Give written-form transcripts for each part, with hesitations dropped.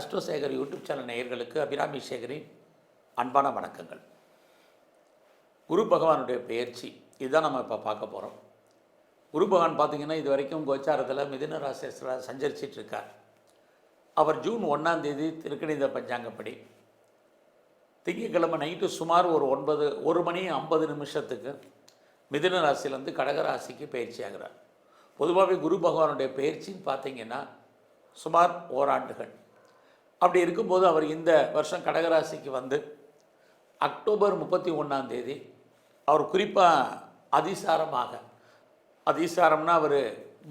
அஸ்ட்ரோசேகர் YouTube channel நேயர்களுக்கு அபிராமி சேகரின் அன்பான வணக்கங்கள். குரு பகவானுடைய பெயர்ச்சி இதுதான் நம்ம இப்போ பார்க்க போகிறோம். குரு பகவான் பார்த்திங்கன்னா இது வரைக்கும் கோச்சாரத்தில் மிதுன ராசியில் சஞ்சரிச்சிட்டு இருக்கார். அவர் ஜூன் 1ஆம் தேதி திருக்கணித பஞ்சாங்கப்படி திங்கட்கிழமை நைட்டு சுமார் ஒரு 1:50 மிதுன ராசியிலேருந்து கடகராசிக்கு பயிற்சி ஆகிறார். பொதுவாகவே குரு பகவானுடைய பயிற்சின்னு பார்த்திங்கன்னா சுமார் ஓராண்டுகள். அப்படி இருக்கும்போது அவர் இந்த வருஷம் கடகராசிக்கு வந்து அக்டோபர் 31ஆம் தேதி அவர் குறிப்பாக அதிசாரம்னா அவர்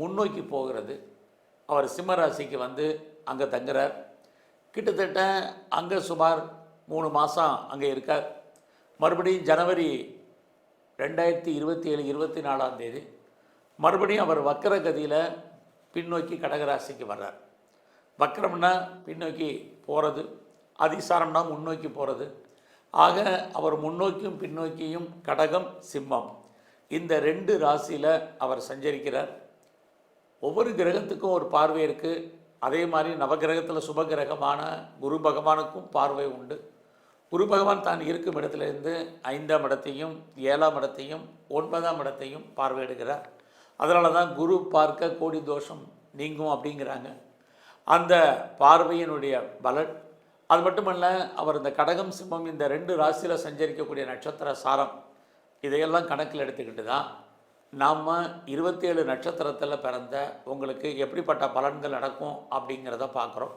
முன்னோக்கி போகிறது. அவர் சிம்மராசிக்கு வந்து அங்கே தங்குறார். கிட்டத்தட்ட அங்கே சுமார் 3 மாதம் அங்கே இருக்கார். மறுபடியும் ஜனவரி 2027 24ஆம் தேதி மறுபடியும் அவர் வக்கரகதியில் பின்னோக்கி கடகராசிக்கு வர்றார். வக்கரம்னா பின்னோக்கி போகிறது, அதிசாரம்னா முன்னோக்கி போகிறது. ஆக அவர் முன்னோக்கியும் பின்னோக்கியும் கடகம் சிம்மம் இந்த 2 ராசியில் அவர் சஞ்சரிக்கிறார். ஒவ்வொரு கிரகத்துக்கும் ஒரு பார்வை இருக்குது. அதே மாதிரி நவகிரகத்தில் சுபகிரகமான குரு பகவானுக்கும் பார்வை உண்டு. குரு பகவான் தான் இருக்கும் இடத்துலேருந்து 5ஆம் இடத்தையும் 7ஆம் இடத்தையும் 9ஆம் இடத்தையும் பார்வையிடுகிறார். அதனால தான் குரு பார்க்க கோடி தோஷம் நீங்கும் அப்படிங்கிறாங்க. அந்த பார்வையினுடைய பலன் அது மட்டுமல்ல, அவர் இந்த கடகம் சிம்மம் இந்த 2 ராசியில் சஞ்சரிக்கக்கூடிய நட்சத்திர சாரம் இதையெல்லாம் கணக்கில் எடுத்துக்கிட்டு தான் நாம் 27 நட்சத்திரத்தில் பிறந்த உங்களுக்கு எப்படிப்பட்ட பலன்கள் நடக்கும் அப்படிங்கிறத பார்க்குறோம்.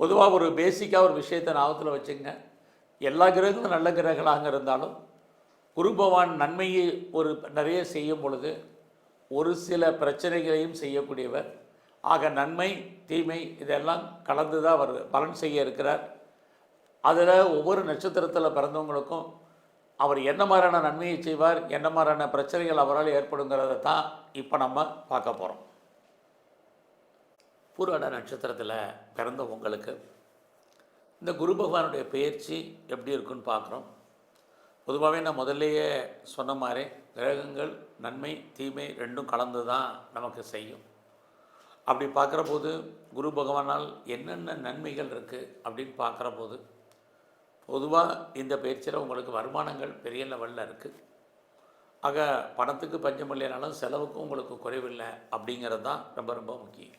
பொதுவாக ஒரு பேசிக்காக ஒரு விஷயத்தை ஞாபகத்தில் வச்சுங்க. எல்லா கிரகங்களும் நல்ல கிரகங்களாக இருந்தாலும் குரு பகவான் நன்மையை நிறைய செய்யும் பொழுது ஒரு சில பிரச்சனைகளையும் செய்யக்கூடியவர். ஆக நன்மை தீமை இதெல்லாம் கலந்து தான் அவர் பலன் செய்ய இருக்கிறார். அதில் ஒவ்வொரு நட்சத்திரத்தில் பிறந்தவங்களுக்கும் அவர் என்ன மாதிரியான நன்மையை செய்வார், என்ன மாதிரியான பிரச்சனைகள் அவரால் ஏற்படுங்கிறத தான் இப்போ நம்ம பார்க்க போகிறோம். பூராட நட்சத்திரத்தில் பிறந்தவங்களுக்கு இந்த குரு பகவானுடைய பெயர்ச்சி எப்படி இருக்குன்னு பார்க்குறோம். பொதுவாகவே நான் முதல்லையே சொன்ன மாதிரி கிரகங்கள் நன்மை தீமை 2ம் கலந்து தான் நமக்கு செய்யும். அப்படி பார்க்குற போது குரு பகவானால் என்னென்ன நன்மைகள் இருக்குது அப்படின்னு பார்க்குற போது பொதுவாக இந்த பயிற்சியில் உங்களுக்கு வருமானங்கள் பெரிய லெவலில் இருக்குது. ஆக பணத்துக்கு பஞ்சம் இல்லைனாலும் செலவுக்கும் உங்களுக்கு குறைவில்லை அப்படிங்கிறது தான் ரொம்ப ரொம்ப முக்கியம்.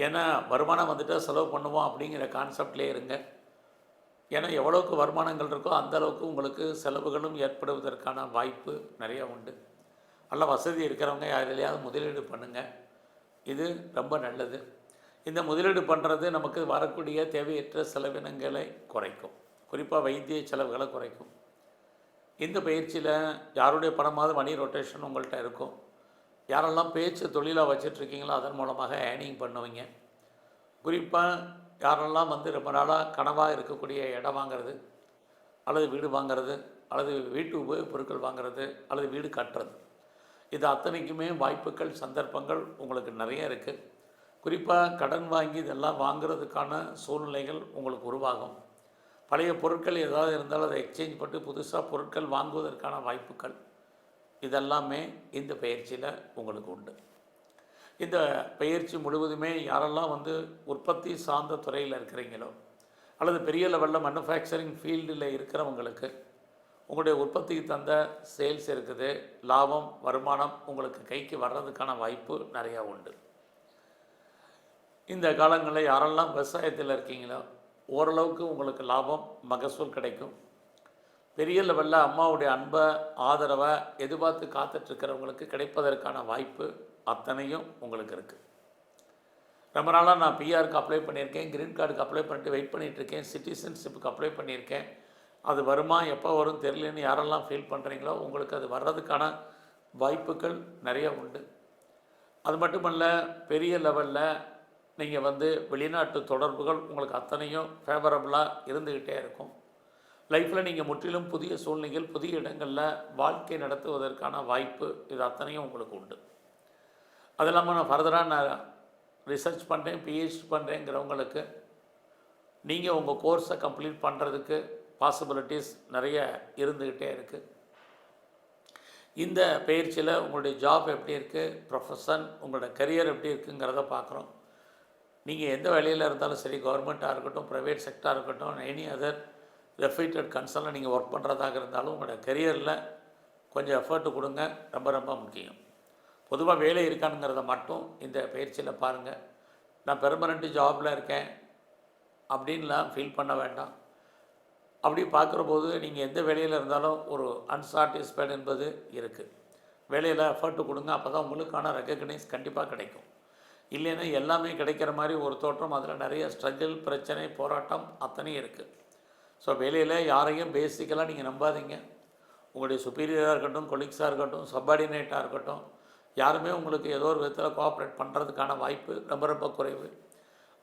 ஏன்னா வருமானம் வந்துட்டால் செலவு பண்ணுவோம் அப்படிங்கிற கான்செப்ட்லேயே இருங்க. ஏன்னா எவ்வளோக்கு வருமானங்கள் இருக்கோ அந்தளவுக்கு உங்களுக்கு செலவுகளும் ஏற்படுவதற்கான வாய்ப்பு நிறையா உண்டு. நல்ல வசதி இருக்கிறவங்க யாரிலையாவது முதலீடு பண்ணுங்கள், இது ரொம்ப நல்லது. இந்த முதலீடு பண்ணுறது நமக்கு வரக்கூடிய தேவையற்ற செலவினங்களை குறைக்கும், குறிப்பாக வைத்திய செலவுகளை குறைக்கும். இந்த பயிற்சியில் யாருடைய பணமாவது மணி ரொட்டேஷன் உங்கள்கிட்ட இருக்கும். யாரெல்லாம் பேச்சு தொழிலாக வச்சிட்ருக்கீங்களோ அதன் மூலமாக ஏர்னிங் பண்ணுவீங்க. குறிப்பாக யாரெல்லாம் வந்து ரொம்ப நாளாக கனவாக இருக்கக்கூடிய இடம் வாங்கிறது அல்லது வீடு வாங்கிறது அல்லது வீட்டு உபயோகப் பொருட்கள் வாங்கிறது அல்லது வீடு கட்டுறது, இது அத்தனைக்குமே வாய்ப்புகள் சந்தர்ப்பங்கள் உங்களுக்கு நிறைய இருக்குது. குறிப்பாக கடன் வாங்கி இதெல்லாம் வாங்கிறதுக்கான சூழ்நிலைகள் உங்களுக்கு உருவாகும். பழைய பொருட்கள் ஏதாவது இருந்தாலும் அதை எக்ஸ்சேஞ்ச் பண்ணி புதுசாக பொருட்கள் வாங்குவதற்கான வாய்ப்புகள் இதெல்லாமே இந்த பயிற்சியில் உங்களுக்கு உண்டு. இந்த பயிற்சி முழுவதுமே யாரெல்லாம் வந்து உற்பத்தி சார்ந்த துறையில் இருக்கிறீங்களோ அல்லது பெரிய லெவலில் மேனுஃபேக்சரிங் ஃபீல்டில் இருக்கிறவங்களுக்கு உங்களுடைய உற்பத்திக்கு தந்த சேல்ஸ் இருக்குது, லாபம் வருமானம் உங்களுக்கு கைக்கு வர்றதுக்கான வாய்ப்பு நிறையா உண்டு. இந்த காலங்களில் யாரெல்லாம் விவசாயத்தில் இருக்கீங்களோ ஓரளவுக்கு உங்களுக்கு லாபம் மகசூல் கிடைக்கும். பெரிய லெவலில் அம்மாவுடைய அன்பை ஆதரவை எதிர்பார்த்து காத்துட்ருக்கிறவங்களுக்கு கிடைப்பதற்கான வாய்ப்பு அத்தனையும் உங்களுக்கு இருக்குது. ரொம்ப நாளாக நான் பிஆருக்கு அப்ளை பண்ணியிருக்கேன், க்ரீன் கார்டுக்கு அப்ளை பண்ணிட்டு வெயிட் பண்ணிகிட்ருக்கேன், சிட்டிசன்ஷிப்புக்கு அப்ளை பண்ணியிருக்கேன், அது வருமா எப்போ வரும் தெரியலன்னு யாரெல்லாம் ஃபீல் பண்ணுறீங்களோ உங்களுக்கு அது வர்றதுக்கான வாய்ப்புகள் நிறைய உண்டு. அது மட்டுமல்ல, பெரிய லெவலில் நீங்கள் வந்து வெளிநாட்டு தொடர்புகள் உங்களுக்கு அத்தனையும் ஃபேவரபுளாக இருந்துக்கிட்டே இருக்கும். லைஃப்பில் நீங்கள் முற்றிலும் புதிய சூழ்நிலைகள் புதிய இடங்களில் வாழ்க்கை நடத்துவதற்கான வாய்ப்பு இது அத்தனையும் உங்களுக்கு உண்டு. அது இல்லாமல் நான் ஃபர்தராக நான் ரிசர்ச் பண்ணுறேன், பிஹெச்டி பண்ணுறேங்கிறவங்களுக்கு நீங்கள் உங்கள் கோர்ஸை கம்ப்ளீட் பண்ணுறதுக்கு பாசிபிலிட்டிஸ் நிறைய இருந்துக்கிட்டே இருக்குது. இந்த பயிற்சியில் உங்களுடைய ஜாப் எப்படி இருக்குது, ப்ரொஃபஷன் உங்களோட கரியர் எப்படி இருக்குங்கிறத பார்க்குறோம். நீங்கள் எந்த வேலையில் இருந்தாலும் சரி, கவர்மெண்ட்டாக இருக்கட்டும், ப்ரைவேட் செக்டாக இருக்கட்டும், எனி அதர் ரெஃபைட்டட் கன்சர்னில் நீங்கள் ஒர்க் பண்ணுறதாக இருந்தாலும் உங்களோட கெரியரில் கொஞ்சம் எஃபர்ட் கொடுங்க, ரொம்ப ரொம்ப முக்கியம். பொதுவாக வேலை இருக்கானுங்கிறத மட்டும் இந்த பயிற்சியில் பாருங்கள். நான் பெர்மனெண்ட்டு ஜாபில் இருக்கேன் அப்படின்லாம் ஃபீல் பண்ண வேண்டாம். அப்படி பார்க்குற போது நீங்கள் எந்த வேலையில் இருந்தாலும் ஒரு அன்சாட்டிஸ்ஃபைடு என்பது இருக்குது. வேலையில் எஃபர்ட் கொடுங்க, அப்போ தான் உங்களுக்கான ரெக்கக்னைஸ் கண்டிப்பாக கிடைக்கும். இல்லைன்னா எல்லாமே கிடைக்கிற மாதிரி ஒரு தோற்றம், அதில் நிறைய ஸ்ட்ரகிள், பிரச்சனை, போராட்டம் அத்தனையும் இருக்குது. ஸோ வேலையில் யாரையும் பேசிக்கலாக நீங்கள் நம்பாதீங்க. உங்களுடைய சுப்பீரியராக இருக்கட்டும், கொலீக்ஸாக இருக்கட்டும், சப்பார்டினேட்டாக இருக்கட்டும், யாருமே உங்களுக்கு ஏதோ ஒரு விதத்தில் கோஆப்ரேட் பண்ணுறதுக்கான வாய்ப்பு ரொம்ப ரொம்ப குறைவு.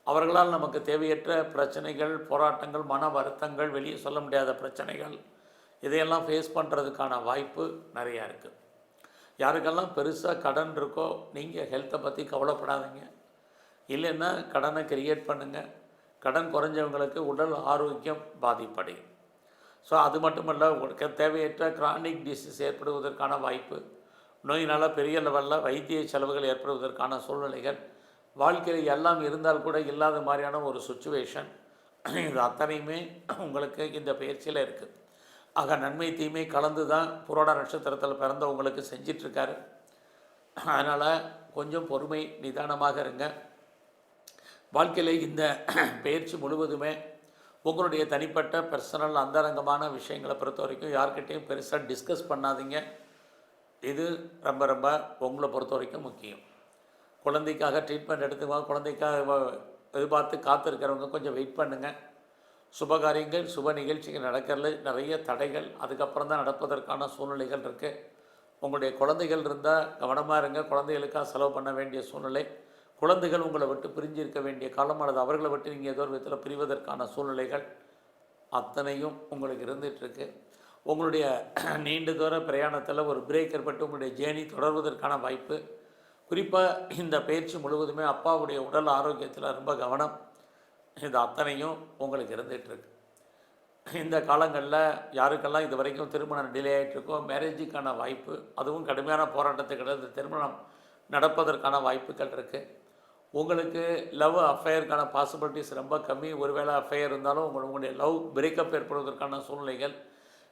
அவர்களால் நமக்கு தேவையற்ற பிரச்சனைகள், போராட்டங்கள், மன வருத்தங்கள், வெளியே சொல்ல முடியாத பிரச்சனைகள், இதையெல்லாம் ஃபேஸ் பண்ணுறதுக்கான வாய்ப்பு நிறையா இருக்குது. யாருக்கெல்லாம் பெருசாக கடன் இருக்கோ நீங்கள் ஹெல்த்தை பற்றி கவலைப்படாதீங்க. இல்லைன்னா கடனை கிரியேட் பண்ணுங்கள். கடன் குறைஞ்சவங்களுக்கு உடல் ஆரோக்கியம் பாதிப்படையும். ஸோ அது மட்டுமல்ல, உங்களுக்கு தேவையற்ற கிரானிக் டிசீஸ் ஏற்படுவதற்கான வாய்ப்பு, நோயினால் பெரிய லெவலில் வைத்திய செலவுகள் ஏற்படுவதற்கான சூழ்நிலைகள், வாழ்க்கையில் எல்லாம் இருந்தால் கூட இல்லாத மாதிரியான ஒரு சுச்சுவேஷன், இது அத்தனையுமே உங்களுக்கு இந்த பயிற்சியில் இருக்குது. ஆக நன்மை தீமை கலந்து தான் புராட நட்சத்திரத்தில் பிறந்தவங்களுக்கு செஞ்சிட்ருக்காரு. அதனால் கொஞ்சம் பொறுமை, நிதானமாக இருங்க. வாழ்க்கையில் இந்த பயிற்சி முழுவதுமே உங்களுடைய தனிப்பட்ட பர்சனல் அந்தரங்கமான விஷயங்களை பொறுத்த வரைக்கும் யார்கிட்டையும் பெருசாக டிஸ்கஸ் பண்ணாதீங்க. இது ரொம்ப ரொம்ப உங்களை பொறுத்த வரைக்கும் முக்கியம். குழந்தைக்காக ட்ரீட்மெண்ட் எடுத்துக்குவாங்க, குழந்தைக்காக எதிர்பார்த்து காத்திருக்கிறவங்க கொஞ்சம் வெயிட் பண்ணுங்கள். சுபகாரியங்கள், சுப நிகழ்ச்சிகள் நடக்கிறதுல நிறைய தடைகள் அதுக்கப்புறம் தான் நடப்பதற்கான சூழ்நிலைகள் இருக்குது. உங்களுடைய குழந்தைகள் இருந்தால் கவனமாக இருங்க. குழந்தைகளுக்காக செலவு பண்ண வேண்டிய சூழ்நிலை, குழந்தைகள் உங்களை விட்டு பிரிஞ்சு இருக்க வேண்டிய காலம், அல்லது அவர்களை விட்டு நீங்கள் ஏதோ ஒரு விதத்தில் பிரிவதற்கான சூழ்நிலைகள் அத்தனையும் உங்களுக்கு இருந்துகிட்ருக்கு. உங்களுடைய நீண்ட தூர பிரயாணத்தில் ஒரு பிரேக் ஏற்பட்டு உங்களுடைய ஜேர்னி தொடர்வதற்கான வாய்ப்பு. குறிப்பாக இந்த பயிற்சி முழுவதுமே அப்பாவுடைய உடல் ஆரோக்கியத்தில் ரொம்ப கவனம், இது அத்தனையும் உங்களுக்கு இருந்துகிட்ருக்கு. இந்த காலங்களில் யாருக்கெல்லாம் இது வரைக்கும் திருமணம் டிலே ஆகிட்டுருக்கோ, மேரேஜுக்கான வாய்ப்பு, அதுவும் கடுமையான போராட்டத்துக்கு திருமணம் நடப்பதற்கான வாய்ப்புகள் இருக்குது. உங்களுக்கு லவ் அஃபேருக்கான பாசிபிலிட்டிஸ் ரொம்ப கம்மி. ஒருவேளை அஃபேர் இருந்தாலும் உங்களுடைய லவ் பிரேக்கப் ஏற்படுவதற்கான சூழ்நிலைகள்,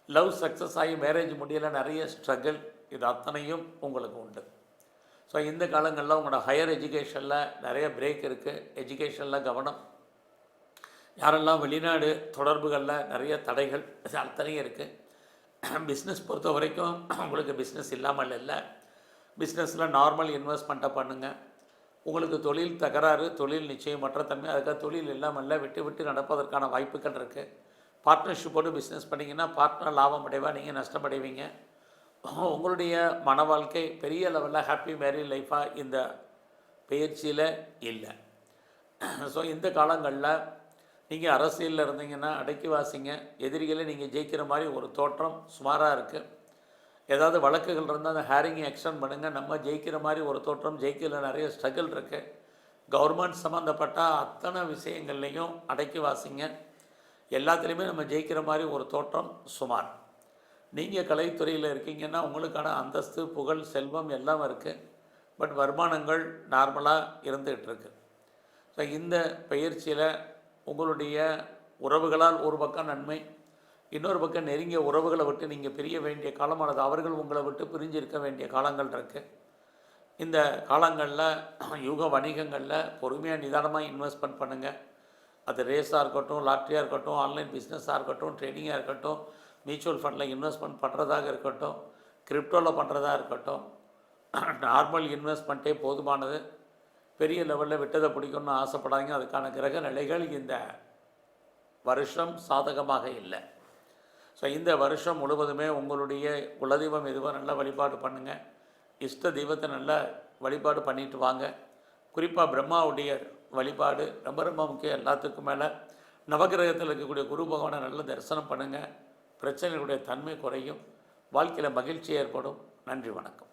லவ் சக்ஸஸ் ஆகி மேரேஜ் முடியல நிறைய ஸ்ட்ரகிள், இது அத்தனையும் உங்களுக்கு உண்டு. ஸோ இந்த காலங்களில் உங்களோட ஹையர் எஜுகேஷனில் நிறைய பிரேக் இருக்குது. எஜுகேஷனில் கவனம். யாரெல்லாம் வெளிநாடு தொடர்புகளில் நிறைய தடைகள், இது அத்தனையும் இருக்குது. பிஸ்னஸ் பொறுத்த வரைக்கும் உங்களுக்கு பிஸ்னஸ் இல்லாமல் இல்லை. பிஸ்னஸில் நார்மல் இன்வெஸ்ட்மெண்ட்டை பண்ணுங்கள். உங்களுக்கு தொழில் தகராறு, தொழில் நிச்சயமற்ற தன்மை, அதுக்காக தொழில் இல்லாமல் இல்லை, விட்டு விட்டு நடப்பதற்கான வாய்ப்புகள் இருக்குது. பார்ட்னர்ஷிப்போடு பிஸ்னஸ் பண்ணிங்கன்னா பார்ட்னர் லாபம் அடைவா, நீங்கள் நஷ்டமடைவீங்க. உங்களுடைய மன வாழ்க்கை பெரிய லெவலில் ஹாப்பி மேரி லைஃபாக இந்த பயிற்சியில் இல்லை. ஸோ இந்த காலங்களில் நீங்கள் அரசியலில் இருந்தீங்கன்னா அடக்கி வாசிங்க. எதிரிகளை நீங்கள் ஜெயிக்கிற மாதிரி ஒரு தோற்றம் சுமாராக இருக்குது. ஏதாவது வழக்குகள் இருந்தால் அந்த ஹேரிங்கை எக்ஸ்டெண்ட் பண்ணுங்கள். நம்ம ஜெயிக்கிற மாதிரி ஒரு தோற்றம், ஜெயிக்கல நிறைய ஸ்ட்ரகிள் இருக்குது. கவர்மெண்ட் சம்மந்தப்பட்ட அத்தனை விஷயங்கள்லையும் அடக்கி வாசிங்க. எல்லாத்துலேயுமே நம்ம ஜெயிக்கிற மாதிரி ஒரு தோற்றம் சுமார். நீங்கள் கலைத்துறையில் இருக்கீங்கன்னா உங்களுக்கான அந்தஸ்து, புகழ், செல்வம் எல்லாம் இருக்குது. பட் வருமானங்கள் நார்மலாக இருந்துகிட்ருக்கு. ஸோ இந்த பயிற்சியில் உங்களுடைய உறவுகளால் ஒரு பக்கம் நன்மை, இன்னொரு பக்கம் நெருங்கிய உறவுகளை விட்டு நீங்கள் பிரிய வேண்டிய காலமானது, அவர்கள் உங்களை விட்டு பிரிஞ்சிருக்க வேண்டிய காலங்கள் இருக்குது. இந்த காலங்களில் யூக வணிகங்களில் பொறுமையாக நிதானமாக இன்வெஸ்ட்மெண்ட் பண்ணுங்கள். அது ரேஸாக இருக்கட்டும், லாட்ரியாக இருக்கட்டும், ஆன்லைன் பிஸ்னஸாக இருக்கட்டும், ட்ரேடிங்காக இருக்கட்டும், மியூச்சுவல் ஃபண்டில் இன்வெஸ்ட்மெண்ட் பண்ணுறதாக இருக்கட்டும், கிரிப்டோவில் பண்ணுறதாக இருக்கட்டும், நார்மல் இன்வெஸ்ட்மெண்ட்டே போதுமானது. பெரிய லெவலில் விட்டதை பிடிக்கணும்னு ஆசைப்படாதீங்க. அதுக்கான கிரக நிலைகள் இந்த வருஷம் சாதகமாக இல்லை. ஸோ இந்த வருஷம் முழுவதுமே உங்களுடைய குலதெய்வம் எதுவாக நல்லா வழிபாடு பண்ணுங்கள். இஷ்ட தெய்வத்தை நல்லா வழிபாடு பண்ணிட்டு வாங்க. குறிப்பாக பிரம்மாவுடைய வழிபாடு ரொம்ப ரொம்ப முக்கியம். எல்லாத்துக்கும் மேலே நவகிரகத்தில் இருக்கக்கூடிய குரு பகவானை நல்லா தரிசனம் பண்ணுங்கள். பிரச்சனைகளுடைய தன்மை குறையும், வாழ்க்கையில் மகிழ்ச்சி ஏற்படும். நன்றி, வணக்கம்.